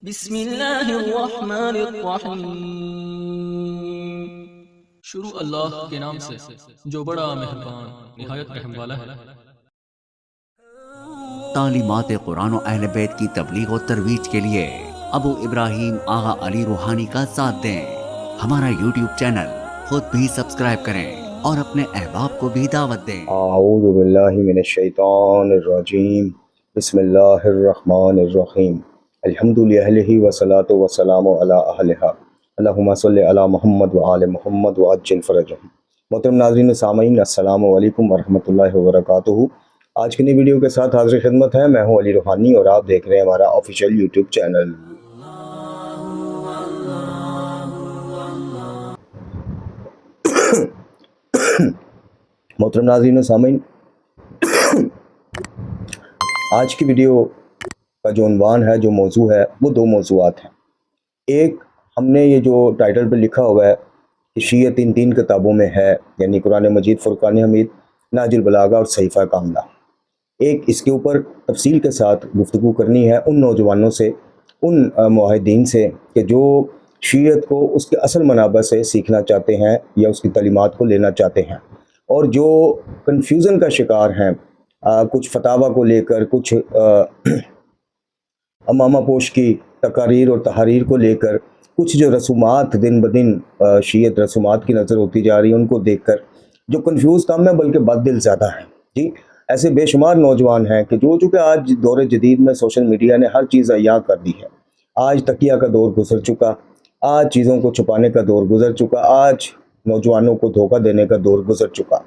بسم اللہ الرحمن الرحیم۔ شروع اللہ کے نام سے جو بڑا مہربان نہایت رحم والا ہے۔ تعلیمات قرآن و اہل بیت کی تبلیغ و ترویج کے لیے ابو ابراہیم آغا علی روحانی کا ساتھ دیں۔ ہمارا یوٹیوب چینل خود بھی سبسکرائب کریں اور اپنے احباب کو بھی دعوت دیں۔ اعوذ باللہ من الشیطان الرجیم، بسم اللہ الرحمن الرحیم، الحمد للہ والصلاۃ والسلام علی اہلہا، اللہم صلی علی محمد وآل محمد وعجل فرجہم۔ محترم ناظرین و سامعین، السلام علیکم ورحمۃ اللہ وبرکاتہ۔ آج کی نئی ویڈیو کے ساتھ حاضر خدمت ہے، میں ہوں علی روحانی اور آپ دیکھ رہے ہیں ہمارا آفیشیل یوٹیوب چینل۔ محترم ناظرین و سامعین، آج کی ویڈیو کا جو عنوان ہے، جو موضوع ہے، وہ دو موضوعات ہیں۔ ایک، ہم نے یہ جو ٹائٹل پہ لکھا ہوا ہے کہ شیعت ان تین کتابوں میں ہے، یعنی قرآن مجید، فرقان حمید، نہج البلاغہ اور صحیفہ کاملہ۔ ایک اس کے اوپر تفصیل کے ساتھ گفتگو کرنی ہے ان نوجوانوں سے، ان معاہدین سے کہ جو شیعت کو اس کے اصل منابع سے سیکھنا چاہتے ہیں یا اس کی تعلیمات کو لینا چاہتے ہیں، اور جو کنفیوژن کا شکار ہیں کچھ فتاوی کو لے کر، کچھ امامہ پوش کی تقاریر اور تحاریر کو لے کر، کچھ جو رسومات دن بدن شیعت رسومات کی نظر ہوتی جا رہی ہیں، ان کو دیکھ کر جو کنفیوز کم ہے بلکہ بد دل زیادہ ہیں۔ جی، ایسے بے شمار نوجوان ہیں کہ جو چونکہ آج دور جدید میں سوشل میڈیا نے ہر چیز عیاں کر دی ہے۔ آج تقیہ کا دور گزر چکا، آج چیزوں کو چھپانے کا دور گزر چکا، آج نوجوانوں کو دھوکہ دینے کا دور گزر چکا۔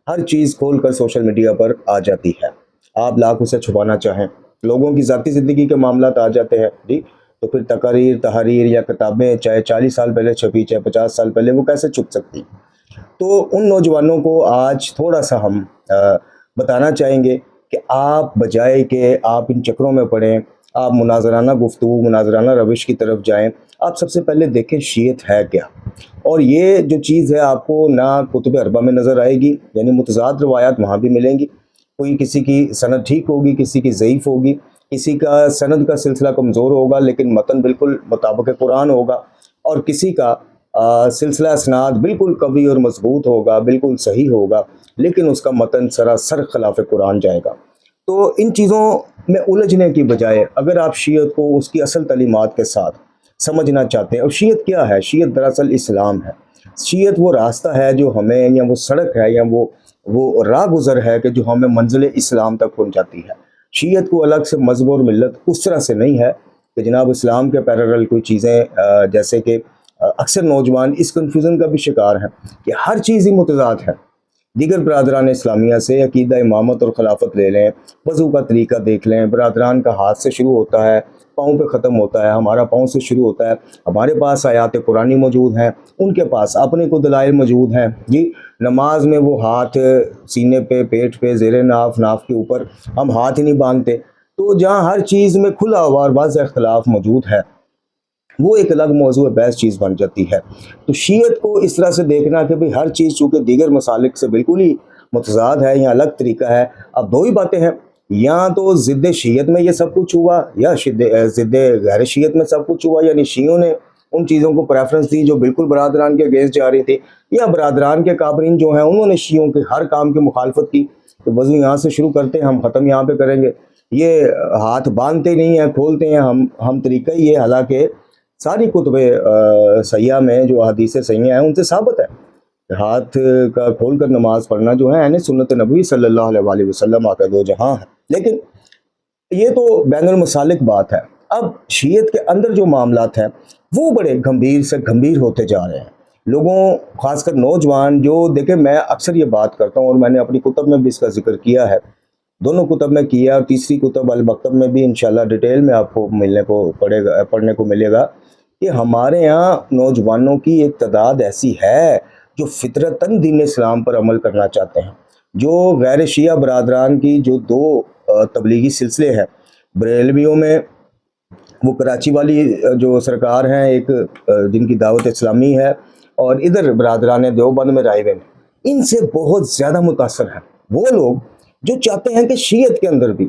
ہر چیز کھول کر سوشل میڈیا پر آ جاتی ہے، آپ لاکھ اسے چھپانا چاہیں، لوگوں کی ذاتی زندگی کے معاملات آ جاتے ہیں، جی، تو پھر تقاریر، تحاریر یا کتابیں چاہے 40 سال پہلے چھپی، چاہے 50 سال پہلے، وہ کیسے چھپ سکتی؟ تو ان نوجوانوں کو آج تھوڑا سا ہم بتانا چاہیں گے کہ آپ بجائے کہ آپ ان چکروں میں پڑیں، آپ مناظرانہ گفتگو، مناظرانہ روش کی طرف جائیں، آپ سب سے پہلے دیکھیں شیعت ہے کیا۔ اور یہ جو چیز ہے آپ کو نہ کتب اربع میں نظر آئے گی، یعنی متضاد روایات وہاں بھی ملیں گی، کوئی کسی کی سند ٹھیک ہوگی، کسی کی ضعیف ہوگی، کسی کا سند کا سلسلہ کمزور ہوگا لیکن متن بالکل مطابق قرآن ہوگا، اور کسی کا سلسلہ اسناد بالکل قوی اور مضبوط ہوگا، بالکل صحیح ہوگا، لیکن اس کا متن سراسر خلاف قرآن جائے گا۔ تو ان چیزوں میں الجھنے کی بجائے اگر آپ شیعت کو اس کی اصل تعلیمات کے ساتھ سمجھنا چاہتے ہیں، اور شیعت کیا ہے؟ شیعت دراصل اسلام ہے۔ شیعت وہ راستہ ہے جو ہمیں، یا وہ سڑک ہے، یا وہ راہ گزر ہے کہ جو ہمیں منزل اسلام تک پہنچاتی ہے۔ شیعت کو الگ سے مذہب اور ملت اس طرح سے نہیں ہے کہ جناب اسلام کے پیرالل کوئی چیزیں، جیسے کہ اکثر نوجوان اس کنفیوژن کا بھی شکار ہیں کہ ہر چیز ہی متضاد ہے۔ دیگر برادران اسلامیہ سے عقیدہ امامت اور خلافت لے لیں، وضو کا طریقہ دیکھ لیں، برادران کا ہاتھ سے شروع ہوتا ہے، پاؤں پہ ختم ہوتا ہے، ہمارا پاؤں سے شروع ہوتا ہے۔ ہمارے پاس آیات قرآنی موجود ہیں، ان کے پاس اپنے کو دلائل موجود ہیں۔ جی، نماز میں وہ ہاتھ سینے پہ، پیٹ پہ، زیر ناف، ناف کے اوپر ہم ہاتھ ہی نہیں باندھتے۔ تو جہاں ہر چیز میں کھلا ہوا اور واضح اختلاف موجود ہے، وہ ایک الگ موضوع بحث چیز بن جاتی ہے۔ تو شیعت کو اس طرح سے دیکھنا کہ بھئی ہر چیز چونکہ دیگر مسالک سے بالکل ہی متضاد ہے یا الگ طریقہ ہے۔ اب دو ہی باتیں ہیں، یا تو ضد شیعت میں یہ سب کچھ ہوا، یا ضد غیر شیعت میں سب کچھ ہوا، یعنی شیعوں نے ان چیزوں کو پریفرنس دی جو بالکل برادران کے اگینسٹ جا رہی تھی، یا برادران کے کابرین جو ہیں انہوں نے شیعوں کے ہر کام کی مخالفت کی کہ وضو یہاں سے شروع کرتے ہیں، ہم ختم یہاں پہ کریں گے، یہ ہاتھ باندھتے نہیں ہیں، کھولتے ہیں ہم طریقہ ہی ہے۔ حالانکہ ساری کتب سیاح میں جو احادیث سیاح ہیں ان سے ثابت ہے کہ ہاتھ کا کھول کر نماز پڑھنا جو ہے یعنی سنت نبوی صلی اللہ علیہ وآلہ وسلم آقا دو جہاں ہے۔ لیکن یہ تو بین المسالک بات ہے۔ اب شیعت کے اندر جو معاملات ہیں وہ بڑے گمبھیر سے گمبھیر ہوتے جا رہے ہیں۔ لوگوں، خاص کر نوجوان، جو دیکھیں میں اکثر یہ بات کرتا ہوں اور میں نے اپنی کتب میں بھی اس کا ذکر کیا ہے، دونوں کتب میں کیا، اور تیسری کتب المکتب میں بھی انشاءاللہ ڈیٹیل میں آپ کو پڑھنے کو ملے گا کہ ہمارے یہاں نوجوانوں کی ایک تعداد ایسی ہے جو فطرتاً دین اسلام پر عمل کرنا چاہتے ہیں، جو غیر شیعہ برادران کی جو دو تبلیغی سلسلے ہیں، بریلویوں میں وہ کراچی والی جو سرکار ہیں ایک، جن کی دعوت اسلامی ہے، اور ادھر برادران دیوبند میں رائے ہوئے، ان سے بہت زیادہ متاثر ہیں وہ لوگ جو چاہتے ہیں کہ شیعت کے اندر بھی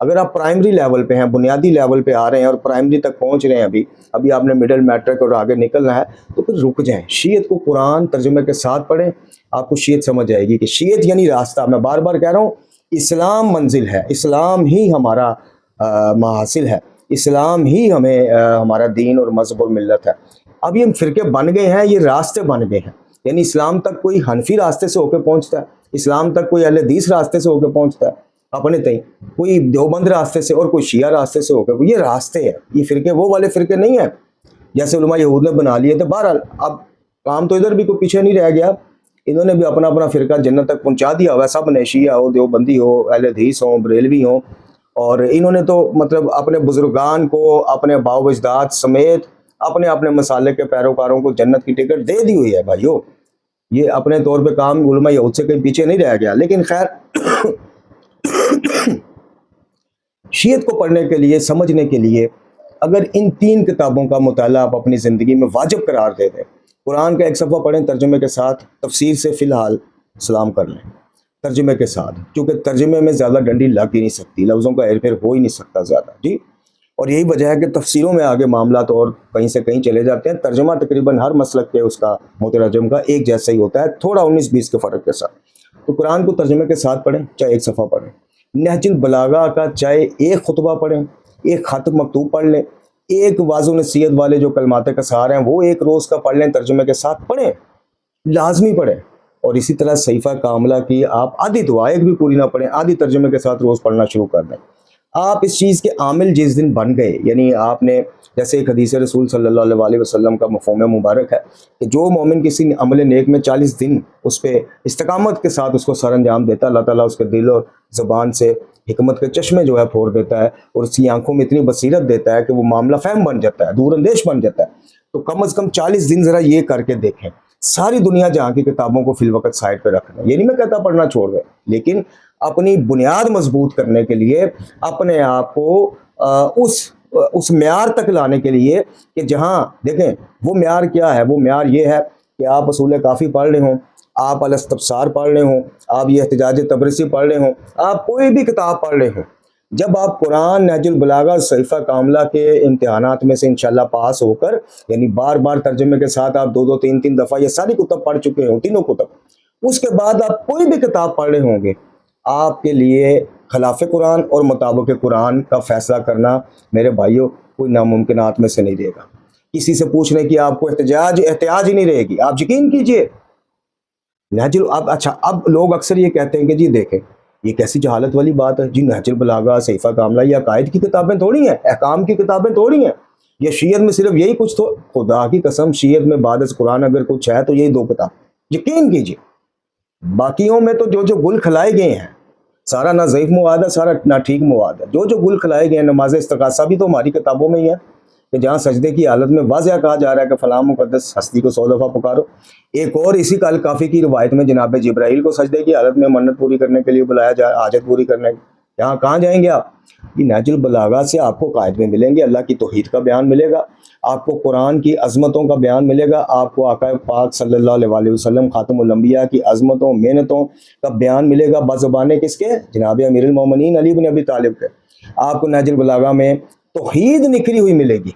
اگر آپ پرائمری لیول پہ ہیں، بنیادی لیول پہ آ رہے ہیں اور پرائمری تک پہنچ رہے ہیں، ابھی آپ نے مڈل میٹرک اور آگے نکلنا ہے، تو پھر رک جائیں، شیعت کو قرآن ترجمے کے ساتھ پڑھیں، آپ کو شیعت سمجھ جائے گی کہ شیعت یعنی راستہ. میں بار بار کہہ رہا ہوں، اسلام منزل ہے، اسلام ہی ہمارا محاصل ہے، اسلام ہی ہمیں ہمارا دین اور مذہب اور ملت ہے. اب یہ فرقے بن گئے ہیں، یہ راستے بن گئے ہیں. یعنی اسلام تک کوئی حنفی راستے سے ہو کے پہنچتا ہے، اسلام تک کوئی اہل حدیث راستے سے ہو کے پہنچتا ہے اپنے تئیں، کوئی دیوبند راستے سے اور کوئی شیعہ راستے سے ہو کے. یہ راستے ہیں، یہ فرقے وہ والے فرقے نہیں ہیں جیسے علماء یہود نے بنا لیے تھے. بہرحال اب کام تو ادھر بھی کوئی پیچھے نہیں رہ گیا، انہوں نے بھی اپنا اپنا فرقہ جنت تک پہنچا دیا ہوا ہے. سب نے، شیعہ ہو، دیوبندی ہو، اہل حدیث ہوں، بریلوی ہوں، اور انہوں نے تو مطلب اپنے بزرگان کو، اپنے باء و اجداد سمیت اپنے اپنے مسالک کے پیروکاروں کو جنت کی ٹکٹ دے دی ہوئی ہے بھائیو. یہ اپنے طور پہ کام علماء یہود سے کہیں پیچھے نہیں رہ گیا. لیکن خیر شیعت کو پڑھنے کے لیے، سمجھنے کے لیے، اگر ان 3 کتابوں کا مطالعہ آپ اپنی زندگی میں واجب قرار دے دیں، قرآن کا ایک صفحہ پڑھیں ترجمے کے ساتھ، تفسیر سے فی الحال سلام کر لیں ترجمے کے ساتھ، کیونکہ ترجمے میں زیادہ ڈنڈی لگ ہی نہیں سکتی، لفظوں کا ہیر پھیر ہو ہی نہیں سکتا زیادہ جی. اور یہی وجہ ہے کہ تفسیروں میں آگے معاملات اور کہیں سے کہیں چلے جاتے ہیں. ترجمہ تقریباً ہر مسلک کے اس کا مترجم کا ایک جیسا ہی ہوتا ہے، تھوڑا 19-20 کے فرق کے ساتھ. تو قرآن کو ترجمے کے ساتھ پڑھیں، چاہے ایک صفحہ پڑھیں. نہج البلاغہ کا چاہے ایک خطبہ پڑھیں، ایک خط مکتوب پڑھ لیں، ایک واضح نصیحت والے جو کلمات کثار ہیں وہ ایک روز کا پڑھ لیں، ترجمے کے ساتھ پڑھیں، لازمی پڑھیں. اور اسی طرح صحیفہ کاملہ کی آپ آدھی دعا، ایک بھی پوری نہ پڑھیں، آدھی ترجمے کے ساتھ روز پڑھنا شروع کر دیں. آپ اس چیز کے عامل جس دن بن گئے، یعنی آپ نے، جیسے ایک حدیث رسول صلی اللہ علیہ وسلم کا مفہوم مبارک ہے کہ جو مومن کسی عمل نیک میں 40 دن اس پہ استقامت کے ساتھ اس کو سر انجام دیتا ہے، اللہ تعالیٰ اس کے دل اور زبان سے حکمت کے چشمے جو ہے پھوڑ دیتا ہے، اور اس کی آنکھوں میں اتنی بصیرت دیتا ہے کہ وہ معاملہ فہم بن جاتا ہے، دور اندیش بن جاتا ہے. تو کم از کم 40 دن ذرا یہ کر کے دیکھیں. ساری دنیا جہاں کی کتابوں کو فی الوقت سائڈ پہ رکھنا، یہ نہیں میں کہتا پڑھنا چھوڑ دیں، لیکن اپنی بنیاد مضبوط کرنے کے لیے، اپنے آپ کو اس معیار تک لانے کے لیے کہ جہاں دیکھیں وہ معیار کیا ہے. وہ معیار یہ ہے کہ آپ اصول کافی پڑھ رہے ہوں، آپ الاستبصار پڑھ رہے ہوں، آپ یہ احتجاج تبرسی پڑھ رہے ہوں، آپ کوئی بھی کتاب پڑھ رہے ہوں. جب آپ قرآن، نہج البلاغہ، صحیفہ کاملہ کے امتحانات میں سے انشاءاللہ پاس ہو کر، یعنی بار بار ترجمے کے ساتھ آپ 2-2 3-3 دفعہ یہ ساری کتب پڑھ چکے ہوں، تینوں کتب، اس کے بعد آپ کوئی بھی کتاب پڑھ رہے ہوں گے، آپ کے لیے خلاف قرآن اور مطابق قرآن کا فیصلہ کرنا میرے بھائیوں کوئی ناممکنات میں سے نہیں دے گا. کسی سے پوچھنے کی آپ کو احتیاج ہی نہیں رہے گی. آپ یقین کیجئے اچھا اب لوگ اکثر یہ کہتے ہیں کہ جی دیکھیں یہ کیسی جہالت والی بات ہے جی، نہج البلاغہ، صحیفہ کاملہ یہ عقائد کی کتابیں تھوڑی ہیں، احکام کی کتابیں تھوڑی ہیں. یہ شیعت میں صرف یہی کچھ، تو خدا کی قسم شیعت میں بعد از قرآن اگر کچھ ہے تو یہی 2 کتاب، یقین کیجئے. باقیوں میں تو جو گل کھلائے گئے ہیں، سارا نہ ضعیف مواد ہے، سارا نہ ٹھیک مواد ہے. جو گل کھلائے گئے ہیں، نماز استغاثہ بھی تو ہماری کتابوں میں ہی ہے کہ جہاں سجدے کی حالت میں واضح کہا جا رہا ہے کہ فلاں مقدس ہستی کو 100 دفعہ پکارو. ایک اور اسی کال کافی کی روایت میں جناب جبرائیل کو سجدے کی حالت میں منت پوری کرنے کے لیے بلایا جائے، حاجت پوری کرنے. یہاں کہاں جائیں گے آپ؟ یہ نہج البلاغہ سے آپ کو قائد میں ملیں گے، اللہ کی توحید کا بیان ملے گا، آپ کو قرآن کی عظمتوں کا بیان ملے گا، آپ کو آقا پاک صلی اللہ علیہ وسلم خاتم الانبیاء کی عظمتوں، محنتوں کا بیان ملے گا بزبانِ کس کے؟ جناب امیر المومنین علی بن ابی طالب کے. آپ کو نہج البلاغہ میں توحید نکھری ہوئی ملے گی،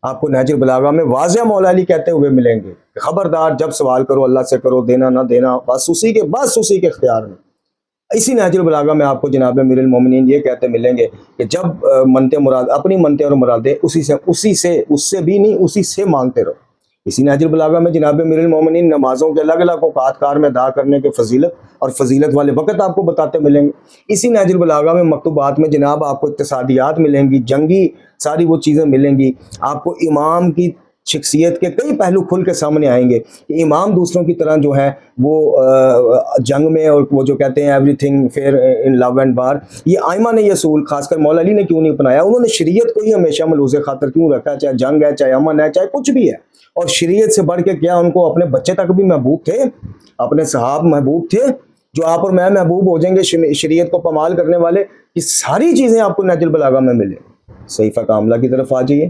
آپ کو نہج البلاغہ میں واضح مولا علی کہتے ہوئے ملیں گے، خبردار جب سوال کرو اللہ سے کرو، دینا نہ دینا بس اسی کے اختیار میں. اسی نہج البلاغہ میں آپ کو جناب امیر المومنین یہ کہتے ملیں گے کہ جب منتے مراد، اپنی منتے اور مرادیں اس سے بھی نہیں، اسی سے مانگتے رہو. اسی نہج البلاغہ میں جناب امیر المومنین نمازوں کے الگ الگ اوقات کار میں ادا کرنے کے فضیلت اور فضیلت والے وقت آپ کو بتاتے ملیں گے. اسی نہج البلاغہ میں مکتوبات میں جناب آپ کو اقتصادیات ملیں گی، جنگی ساری وہ چیزیں ملیں گی. آپ کو امام کی شخصیت کے کئی پہلو کھل کے سامنے آئیں گے کہ امام دوسروں کی طرح جو ہے وہ جنگ میں، اور وہ جو کہتے ہیں everything fair in love and war, یہ آئمہ نے یہ اصول خاص کر مولا علی نے کیوں نہیں اپنایا؟ انہوں نے شریعت کو ہی ہمیشہ ملوز خاطر کیوں رکھا، چاہے جنگ ہے، چاہے امن ہے، چاہے کچھ بھی ہے. اور شریعت سے بڑھ کے کیا ان کو اپنے بچے تک بھی محبوب تھے، اپنے صحاب محبوب تھے، جو آپ اور میں محبوب ہو جائیں گے شریعت کو پامال کرنے والے. یہ ساری چیزیں آپ کو نہج البلاغہ میں ملیں. صحیفہ کاملہ کی طرف آ جائیے.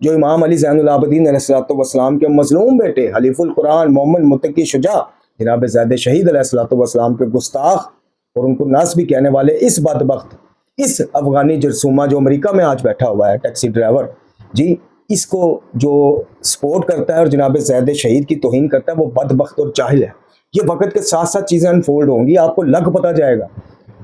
جو امام علی زین العابدین علیہ السلام کے مظلوم بیٹے حلیف القرآن مومن متقی شجاع جناب زید شہید علیہ السلام کے گستاخ اور ان کو ناسبی کہنے والے اس بدبخت اس افغانی جرثومہ جو امریکہ میں آج بیٹھا ہوا ہے ٹیکسی ڈرائیور جی، اس کو جو سپورٹ کرتا ہے اور جناب زید شہید کی توہین کرتا ہے وہ بدبخت اور جاہل ہے. یہ وقت کے ساتھ ساتھ چیزیں انفولڈ ہوں گی، آپ کو لگ پتہ جائے گا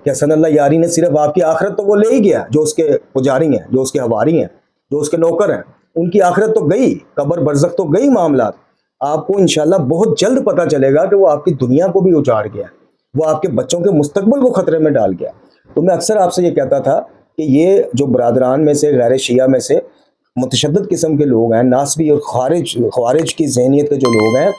کہ حسن اللہ یاری نے صرف آپ کی آخرت تو وہ لے ہی گیا، جو اس کے پجاری ہیں، جو اس کے حواری ہیں، جو اس کے نوکر ہیں، ان کی آخرت تو گئی، قبر برزخ تو گئی معاملات. آپ کو انشاءاللہ بہت جلد پتہ چلے گا کہ وہ آپ کی دنیا کو بھی اجاڑ گیا، وہ آپ کے بچوں کے مستقبل کو خطرے میں ڈال گیا. تو میں اکثر آپ سے یہ کہتا تھا کہ یہ جو برادران میں سے غیر شیعہ میں سے متشدد قسم کے لوگ ہیں، ناسبی اور خوارج کی ذہنیت کے جو لوگ ہیں،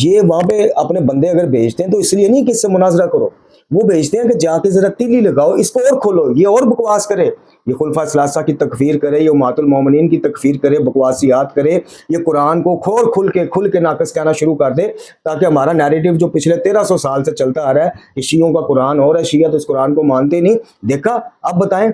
یہ وہاں پہ اپنے بندے اگر بھیجتے ہیں تو اس لیے نہیں کہ اس سے مناظرہ کرو، وہ بھیجتے ہیں کہ جا کے ذرا تیلی لگاؤ، اس کو اور کھولو، یہ اور بکواس کرے، یہ خلفاء ثلاثہ کی تکفیر کرے، یہ امہات المومنین کی تکفیر کرے، بکواسیات کرے، یہ قرآن کو کھل کے ناقص کہنا شروع کر دے، تاکہ ہمارا نیریٹو جو پچھلے 1300 سال سے چلتا آ رہا ہے کہ شیعوں کا قرآن اور ہے، شیعہ تو اس قرآن کو مانتے نہیں. دیکھا، اب بتائیں،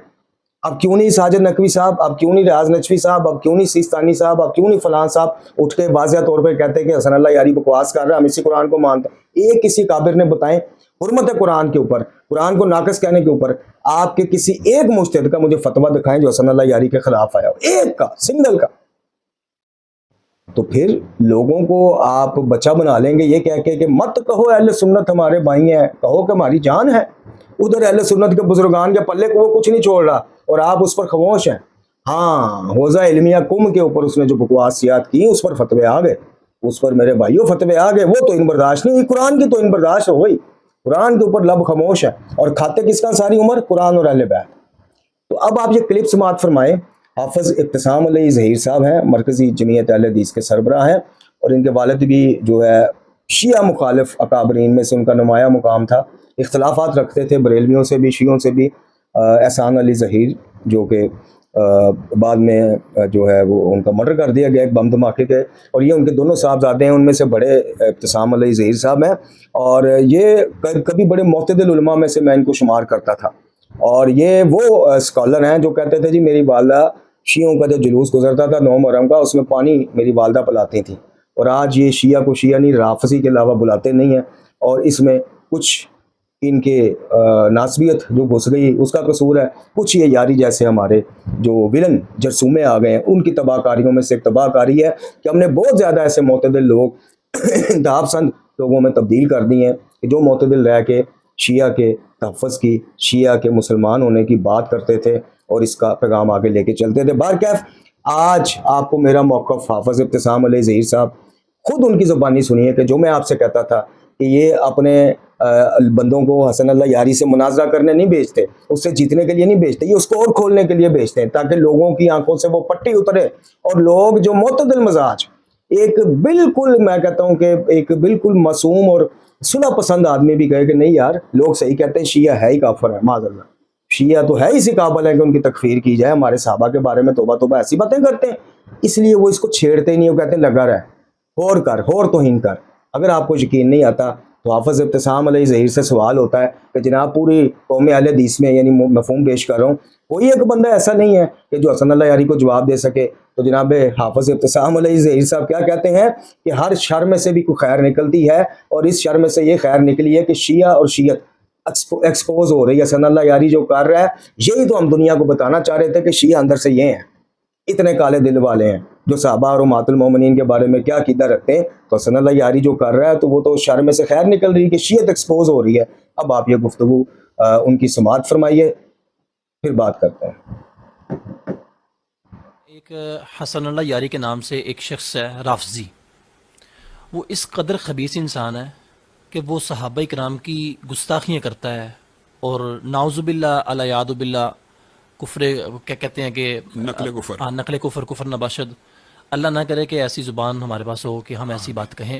اب کیوں نہیں ساجد نقوی صاحب، اب کیوں نہیں ریاض نجفی صاحب، اب کیوں نہیں سیستانی صاحب، اب کیوں نہیں فلان صاحب اٹھ کے واضح طور پہ کہتے ہیں کہ حسن اللہ یاری بکواس کر رہا ہے، ہم اسی قرآن کو مانتے ہیں. ایک کسی کابر نے بتائیں حرمت قرآن کے اوپر، قرآن کو ناقص کہنے کے اوپر آپ کے کسی ایک مجتہد کا مجھے فتویٰ دکھائیں جو حسن اللہ یاری کے خلاف آیا ہو، ایک کا، سنگل کا. تو پھر لوگوں کو آپ بچہ بنا لیں گے یہ کہہ کے کہ مت کہو اہل سنت ہمارے بھائی ہیں، کہو کہ ہماری جان ہے. ادھر اہل سنت کے بزرگان کے پلے کو وہ کچھ نہیں چھوڑ رہا اور آپ اس پر خاموش ہیں. ہاں، حوزہ علمیہ کم کے اوپر اس نے جو بکواسیات کی اس پر فتوے آ گئے، اس پر میرے بھائیوں فتوے آ گئے، وہ تو ان برداشت نہیں ہوئی، قرآن کی تو ان برداشت ہو گئی، قرآن کے اوپر لب خاموش ہے. اور کھاتے کس کا ساری عمر؟ قرآن اور اہل بیت. تو اب آپ یہ کلپ سماعت فرمائیں. حافظ ابتسام علیہ ظہیر صاحب ہیں، مرکزی جمعیت اہل حدیث کے سربراہ ہیں، اور ان کے والد بھی جو ہے شیعہ مخالف اکابرین میں سے ان کا نمایاں مقام تھا، اختلافات رکھتے تھے بریلویوں سے بھی شیعوں سے بھی. احسان علی ظہیر جو کہ بعد میں جو ہے وہ ان کا مرڈر کر دیا گیا ایک بم دھماکے کے، اور یہ ان کے دونوں صاحبزادے ہیں، ان میں سے بڑے ابتسام علی ظہیر صاحب ہیں، اور یہ کبھی بڑے معتدل علماء میں سے میں ان کو شمار کرتا تھا. اور یہ وہ اسکالر ہیں جو کہتے تھے جی میری والدہ شیعوں کا جو جلوس گزرتا تھا 9 محرم کا، اس میں پانی میری والدہ پلاتی تھیں، اور آج یہ شیعہ کو شیعہ نہیں رافضی کے علاوہ بلاتے نہیں ہیں، اور اس میں کچھ ان کے ناسبیت جو گھس گئی اس کا قصور ہے، کچھ یہ یاری جیسے ہمارے جو ولن جرثومے آ گئے ہیں ان کی تباہ کاریوں میں سے ایک تباہ کاری ہے کہ ہم نے بہت زیادہ ایسے معتدل لوگ انتہا پسند لوگوں میں تبدیل کر دی ہیں کہ جو معتدل رہ کے شیعہ کے تحفظ کی، شیعہ کے مسلمان ہونے کی بات کرتے تھے اور اس کا پیغام آگے لے کے چلتے تھے. بہرکیف آج آپ کو میرا موقف حافظ ابتسام علیہ ظہیر صاحب خود ان کی زبانی سنیے کہ جو میں آپ سے کہتا تھا کہ یہ اپنے بندوں کو حسن اللہ یاری سے مناظرہ کرنے نہیں بھیجتے، اس سے جیتنے کے لیے نہیں بھیجتے، یہ اس کو اور کھولنے کے لیے بھیجتے ہیں تاکہ لوگوں کی آنکھوں سے وہ پٹی اترے، اور لوگ جو معتدل مزاج، ایک بالکل میں کہتا ہوں کہ ایک بالکل معصوم اور صلح پسند آدمی بھی کہے کہ نہیں یار، لوگ صحیح کہتے ہیں شیعہ ہے ہی کافر ہے، معاذ اللہ، شیعہ تو ہے اسی قابل ہے کہ ان کی تکفیر کی جائے، ہمارے صحابہ کے بارے میں توبہ توبہ ایسی باتیں کرتے ہیں، اس لیے وہ اس کو چھیڑتے ہی نہیں، وہ کہتے ہیں لگا رہے، ہور کر، ہور توہین کر. اگر آپ کو یقین نہیں آتا تو حافظ ابتسام علیہ ظہیر سے سوال ہوتا ہے کہ جناب پوری قوم اہل حدیث میں، یعنی مفہوم پیش کر رہا ہوں، کوئی ایک بندہ ایسا نہیں ہے کہ جو حسن اللہ یاری کو جواب دے سکے. تو جناب حافظ ابتسام علیہ ظہیر صاحب کیا کہتے ہیں کہ ہر شر میں سے بھی کوئی خیر نکلتی ہے، اور اس شر میں سے یہ خیر نکلی ہے کہ شیعہ اور شیعت ایکسپوز ہو رہی ہے. حسن اللہ یاری جو کر رہا ہے، یہی تو ہم دنیا کو بتانا چاہ رہے تھے کہ شیعہ اندر سے یہ ہیں، اتنے کالے دل والے ہیں جو صحابہ اور امہات المومنین کے بارے میں کیا عقیدہ رکھتے ہیں. تو حسن اللہ یاری جو کر رہا ہے تو وہ تو شر میں سے خیر نکل رہی ہے کہ شیعت ایکسپوز ہو رہی ہے. اب آپ یہ گفتگو ان کی سماعت فرمائیے، پھر بات کرتے ہیں. ایک حسن اللہ یاری کے نام سے ایک شخص ہے رافضی، وہ اس قدر خبیث انسان ہے کہ وہ صحابہ کرام کی گستاخیاں کرتا ہے، اور نعوذ باللہ الیاد باللہ کفر، کیا کہتے ہیں کہ نقل کفر، کفر نباشد، اللہ نہ کرے کہ ایسی زبان ہمارے پاس ہو کہ ہم ایسی بات کہیں.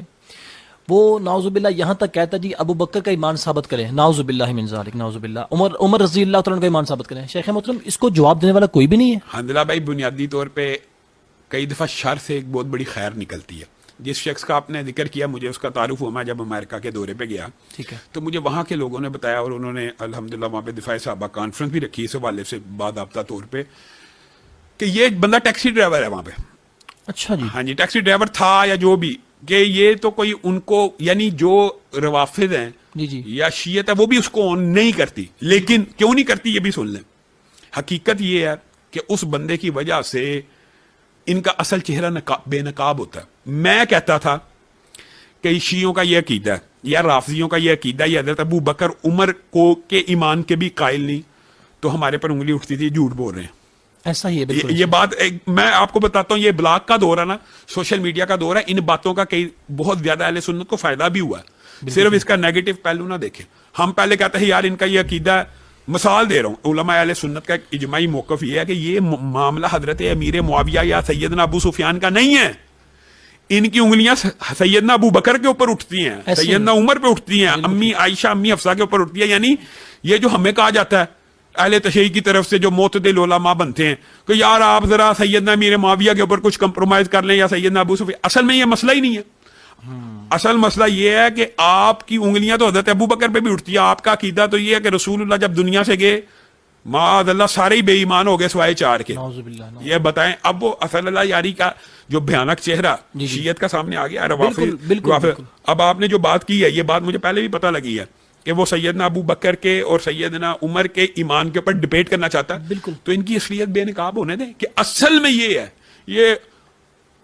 وہ نعوذ باللہ یہاں تک کہتا ہے جی ابو بکر کا ایمان ثابت کریں، نعوذ باللہ من ذالک، نعوذ باللہ عمر رضی اللہ تعالیٰ کا ایمان ثابت کریں. شیخ محترم اس کو جواب دینے والا کوئی بھی نہیں ہے. حمدللہ بھائی، بنیادی طور پہ کئی دفعہ شر سے ایک بہت بڑی خیر نکلتی ہے. جس شخص کا آپ نے ذکر کیا، مجھے اس کا تعارف ہوا میں جب امریکہ کے دورے پہ گیا، ٹھیک ہے، تو مجھے وہاں کے لوگوں نے بتایا، اور انہوں نے الحمدللہ وہاں پہ دفاع صحابہ کانفرنس بھی رکھی اس حوالے سے باضابطہ طور پہ، کہ یہ بندہ ٹیکسی ڈرائیور ہے وہاں پہ، اچھا جی. ہاں جی ٹیکسی ڈرائیور تھا یا جو بھی، کہ یہ تو کوئی ان کو یعنی جو روافض ہیں جی یا شیعت ہے وہ بھی اس کو آن نہیں کرتی. لیکن کیوں نہیں کرتی یہ بھی سن لیں. حقیقت یہ ہے کہ اس بندے کی وجہ سے ان کا اصل چہرہ بے نقاب ہوتا ہے. میں کہتا تھا کہ شیعوں کا یہ عقیدہ ہے یا رافضیوں کا یہ عقیدہ ہے، یہ حضرت ابو بکر عمر کو کے ایمان کے بھی قائل نہیں، تو ہمارے پر انگلی اٹھتی تھی جھوٹ بول رہے ہیں. ایسا ہی ہے بالکل. یہ بات میں آپ کو بتاتا ہوں، یہ بلاگ کا دور ہے نا، سوشل میڈیا کا دور ہے، ان باتوں کا کئی بہت زیادہ اہل سنت کو فائدہ بھی ہوا ہے. صرف اس کا نیگیٹو پہلو نہ دیکھیں. ہم پہلے کہتے ہیں یار ان کا یہ عقیدہ ہے. مثال دے رہا ہوں، علماء اہل سنت کا ایک اجماعی موقف یہ ہے کہ یہ معاملہ حضرت امیر معاویہ یا سیدنا ابو سفیان کا نہیں ہے. ان کی انگلیاں سیدنا ابو بکر کے اوپر اٹھتی ہیں، سیدنا عمر پہ اٹھتی ہیں، امی عائشہ امی حفصہ کے اوپر اٹھتی ہے. یعنی یہ جو ہمیں کہا جاتا ہے اہل تشیع کی طرف سے جو معتدل علماء بنتے ہیں کہ یار آپ ذرا سیدنا امیر معاویہ کے اوپر کچھ کمپرومائز کر لیں یا سیدنا ابو سفیان، اصل میں یہ مسئلہ ہی نہیں ہے. اصل مسئلہ یہ ہے کہ آپ کی انگلیاں تو حضرت ابو بکر پہ بھی اٹھتی ہیں. آپ کا عقیدہ تو یہ ہے کہ رسول اللہ جب دنیا سے گئے معاذ اللہ سارے ہی بے ایمان ہو گئے سوائے 4 کے. نعوذ باللہ. یہ بتائیں اب وہ اصل اللہ یاری کا جو بھیانک چہرہ شیعت کا سامنے آ گیا. بالکل. اب آپ نے جو بات کی ہے یہ بات مجھے پہلے بھی پتہ لگی ہے کہ وہ سیدنا ابو بکر کے اور سیدنا عمر کے ایمان کے اوپر ڈبیٹ کرنا چاہتا ہے. بالکل. تو ان کی اصلیت بے نقاب ہونے دیں کہ اصل میں یہ ہے. یہ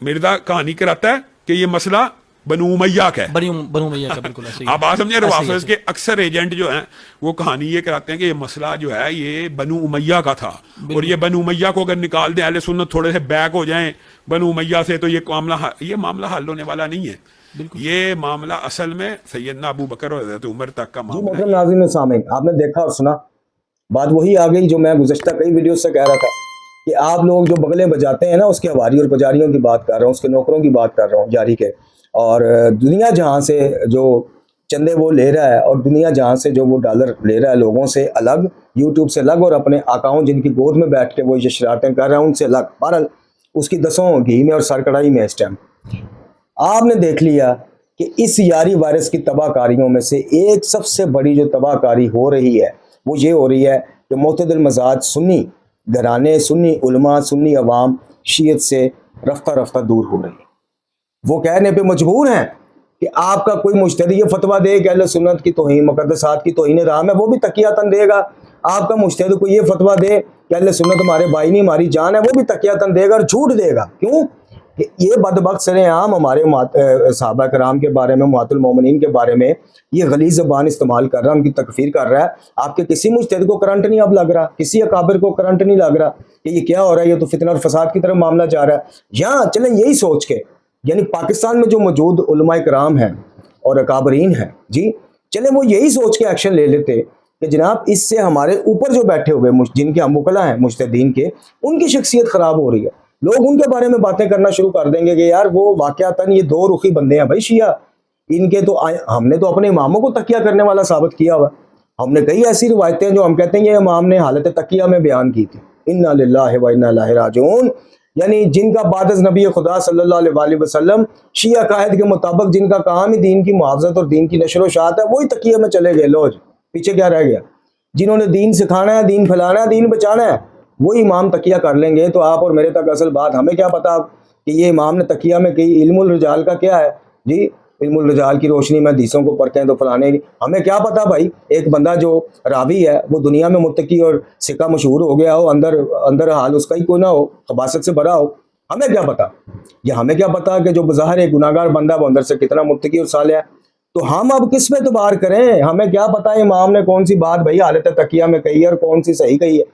مرزا کہانی کراتا ہے کہ یہ مسئلہ بنو امیہ کا ہے. بنو امیہ کا بالکل ایسے ہی. آپ آ سمجھے روافض کے اکثر ایجنٹ جو ہیں وہ کہانی یہ کراتے ہیں کہ یہ مسئلہ جو ہے یہ بنو امیہ کا تھا اور یہ بنو امیہ کو اگر نکال دیں اہل سنت تھوڑے سے بیک ہو جائیں بنو امیہ سے تو یہ معاملہ حل ہونے والا نہیں ہے. یہ معاملہ اصل میں سیدنا ابو بکر اور حضرت عمر تک کا معاملہ ہے. محترم ناظرین و سامعین، آپ نے دیکھا اور سنا، بات وہی آ گئی جو میں گزشتہ کئی ویڈیو سے کہہ رہا تھا کہ آپ لوگ جو بغلیں بجاتے ہیں نا اس کے حواری اور پجاریوں کی بات کر رہا ہوں، اس کے نوکروں کی بات کر رہا ہوں جاری کے، اور دنیا جہاں سے جو چندے وہ لے رہا ہے اور دنیا جہاں سے جو وہ ڈالر لے رہا ہے لوگوں سے الگ، یوٹیوب سے الگ، اور اپنے آقاؤں جن کی گود میں بیٹھ کے وہ یہ شرارتیں کر رہے ہیں ان سے الگ. بہرحال اس کی 10 گھی میں اور سر کڑائی میں اس ٹائم آپ نے دیکھ لیا کہ اس یاری وائرس کی تباہ کاریوں میں سے ایک سب سے بڑی جو تباہ کاری ہو رہی ہے وہ یہ ہو رہی ہے کہ معتدل مزاج سنی گھرانے، سنی علماء، سنی عوام شیعت سے رفتہ رفتہ دور ہو رہی ہے. وہ کہنے پہ مجبور ہیں کہ آپ کا کوئی مجتہد یہ فتویٰ دے کہ اہل سنت کی توہین، مقدسات کی توہین رام ہے، وہ بھی تقیاتن دے گا. آپ کا مجتہد کو یہ فتویٰ دے کہ اہل سنت ہمارے بھائی نہیں ہماری جان ہے، وہ بھی تقیاتن دے گا اور جھوٹ دے گا. کیوں کہ یہ بدبخت سرے عام ہمارے صحابہ کرام کے بارے میں، امہات المومنین کے بارے میں یہ غلیظ زبان استعمال کر رہا ہے، ان کی تکفیر کر رہا ہے. آپ کے کسی مجتہد کو کرنٹ نہیں اب لگ رہا، کسی اکابر کو کرنٹ نہیں لگ رہا کہ یہ کیا ہو رہا ہے، یہ تو فتنہ اور فساد کی طرف معاملہ جا رہا ہے. یہاں چلیں یہی سوچ کے، یعنی پاکستان میں جو موجود علماء کرام ہیں اور اکابرین ہیں جی، چلیں وہ یہی سوچ کے ایکشن لے لیتے کہ جناب اس سے ہمارے اوپر جو بیٹھے ہوئے جن کے ہم وکلا ہیں مجتہدین کے، ان کی شخصیت خراب ہو رہی ہے. لوگ ان کے بارے میں باتیں کرنا شروع کر دیں گے کہ یار وہ واقعتاً یہ 2 رخی بندے ہیں بھائی شیعہ، ان کے تو ہم نے تو اپنے اماموں کو تقیہ کرنے والا ثابت کیا ہوا. ہم نے کئی ایسی روایتیں جو ہم کہتے ہیں یہ امام نے حالت تقیہ میں بیان کی تھی. انا للہ و انا الیہ راجعون، یعنی جن کا بعد از نبی خدا صلی اللہ علیہ وآلہ وسلم شیعہ قائد کے مطابق جن کا کام ہی دین کی محافظت اور دین کی نشر و اشاعت ہے، وہی تقیہ میں چلے گئے. لو جی پیچھے کیا رہ گیا؟ جنہوں نے دین سکھانا ہے، دین پھیلانا ہے، دین بچانا ہے، وہی امام تقیہ کر لیں گے. تو آپ اور میرے تک اصل بات ہمیں کیا پتا کہ یہ امام نے تقیہ میں کی. علم الرجال کا کیا ہے جی؟ علم الرجال کی روشنی میں حدیثوں کو پڑھتے ہیں تو فلانے، ہمیں کیا پتا بھائی. ایک بندہ جو راوی ہے وہ دنیا میں متقی اور سکہ مشہور ہو گیا ہو، اندر حال اس کا ہی کوئی نہ ہو، خباثت سے بھرا ہو، ہمیں کیا پتا. یا ہمیں کیا پتا کہ جو بظاہر ایک گناہگار بندہ وہ اندر سے کتنا متقی اور صالح ہے. تو ہم اب کس پہ اعتبار کریں؟ ہمیں کیا پتا امام نے کون سی بات بھائی حالت تقیہ میں کہی ہے اور کون سی صحیح کہی ہے.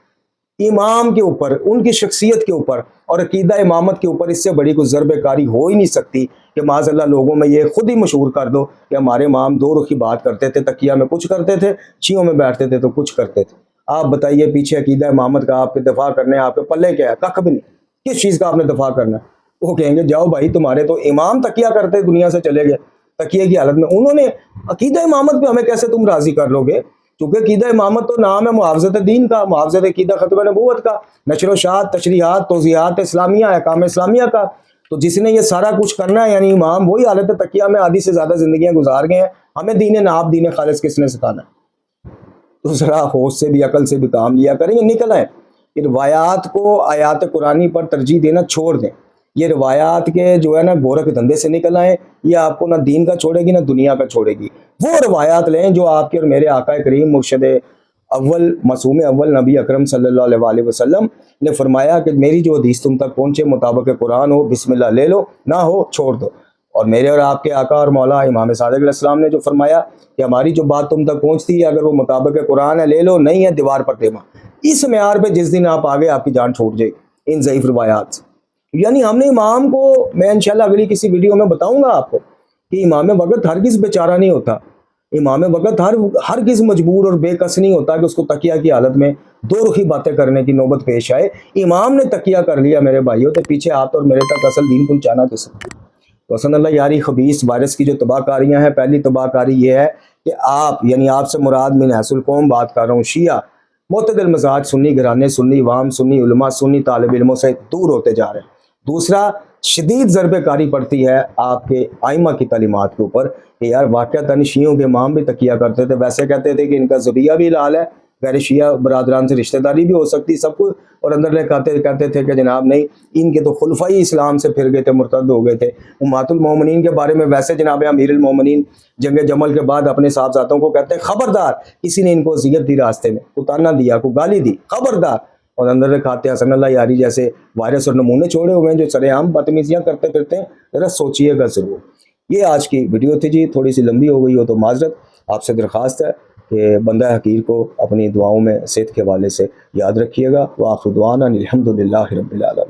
امام کے اوپر، ان کی شخصیت کے اوپر اور عقیدہ امامت کے اوپر اس سے بڑی کوئی ضرب کاری ہو ہی نہیں سکتی کہ معاذ اللہ لوگوں میں یہ خود ہی مشہور کر دو کہ ہمارے امام 2 رخی بات کرتے تھے، تقیہ میں کچھ کرتے تھے، شیعوں میں بیٹھتے تھے تو کچھ کرتے تھے. آپ بتائیے پیچھے عقیدہ امامت کا آپ کے دفاع کرنے آپ کے پلے کیا ہے؟ کخ بھی نہیں. کس چیز کا آپ نے دفاع کرنا ہے؟ وہ کہیں گے جاؤ بھائی تمہارے تو امام تقیہ کرتے دنیا سے چلے گئے تقیہ کی حالت میں. انہوں نے عقیدہ امامت پہ ہمیں کیسے تم راضی کر لو گے؟ کیونکہ عقیدہ امامت تو نام ہے محافظت دین کا، محافظت عقیدہ ختم نبوت کا، نشر و اشاعت، تشریحات، توضیحات اسلامیہ، احکام اسلامیہ کا. تو جس نے یہ سارا کچھ کرنا ہے یعنی امام، وہی حالت تقیہ میں آدھی سے زیادہ زندگیاں گزار گئے ہیں. ہمیں دین ناب، دین خالص کس نے سکھانا ہے؟ تو ذرا ہوش سے بھی عقل سے بھی کام لیا کریں. یہ نکل آئے روایات کو آیات قرآنی پر ترجیح دینا چھوڑ دیں. یہ روایات کے جو ہے نا گورکھ دھندے سے نکل آئے، یہ آپ کو نہ دین کا چھوڑے گی نہ دنیا کا چھوڑے گی۔ وہ روایات لیں جو آپ کے اور میرے آقا کریم مرشد اول معصوم اول نبی اکرم صلی اللہ علیہ وسلم نے فرمایا کہ میری جو حدیث تم تک پہنچے مطابق قرآن ہو بسم اللہ لے لو، نہ ہو چھوڑ دو۔ اور میرے اور آپ کے آقا اور مولا امام صادق علیہ السلام نے جو فرمایا کہ ہماری جو بات تم تک پہنچتی ہے اگر وہ مطابق قرآن ہے لے لو، نہیں ہے دیوار پر دیما۔ اس معیار پہ جس دن آپ آگے آپ کی جان چھوٹ جائے گی ان ضعیف روایات سے۔ یعنی ہم نے امام کو، میں انشاءاللہ اگلی کسی ویڈیو میں بتاؤں گا آپ کو کہ امام وقت ہرگز بیچارہ نہیں ہوتا، امام وقت ہرگز مجبور اور بے کس نہیں ہوتا کہ اس کو تکیہ کی حالت میں دو رخی باتیں کرنے کی نوبت پیش آئے۔ امام نے تکیہ کر لیا میرے بھائیوں، تو پیچھے آپ اور میرے تک اصل دین پہنچانا کس کو؟ تو حسن اللہ یاری خبیث وائرس کی جو تباہ کاریاں ہیں، پہلی تباہ کاری یہ ہے کہ آپ، یعنی آپ سے مراد من حیث القوم بات کر رہا ہوں، شیعہ معتدل مزاج سنی گھرانے، سنی عوام، سنی علماء، سنی طالب علموں سے دور ہوتے جا رہے ہیں۔ دوسرا، شدید ضرب کاری پڑتی ہے آپ کے ائمہ کی تعلیمات کے اوپر کہ یار واقعتاً شیعوں کے امام بھی تکیہ کرتے تھے، ویسے کہتے تھے کہ ان کا ذبیحہ بھی حلال ہے، غیر شیعہ برادران سے رشتہ داری بھی ہو سکتی سب کچھ، اور اندر لے کہتے تھے کہ جناب نہیں، ان کے تو خلفائی اسلام سے پھر گئے تھے، مرتد ہو گئے تھے۔ امہات المومنین کے بارے میں ویسے جناب امیر المومنین جنگ جمل کے بعد اپنے صاحبزادوں کو کہتے ہیں خبردار کسی نے ان کو اذیت دی، راستے میں کو تانا دیا، کو گالی دی، خبردار۔ اور اندر کھاتے حسن اللہ یاری جیسے وائرس اور نمونے چھوڑے ہوئے ہیں جو سرے عام بدتمیزیاں کرتے پھرتے ہیں، ذرا سوچیے گا ضرور۔ یہ آج کی ویڈیو تھی جی، تھوڑی سی لمبی ہو گئی ہو تو معذرت، آپ سے درخواست ہے کہ بندہ حقیر کو اپنی دعاؤں میں صحت کے حوالے سے یاد رکھیے گا۔ وآخر دعوانا الحمدللہ رب العالمین۔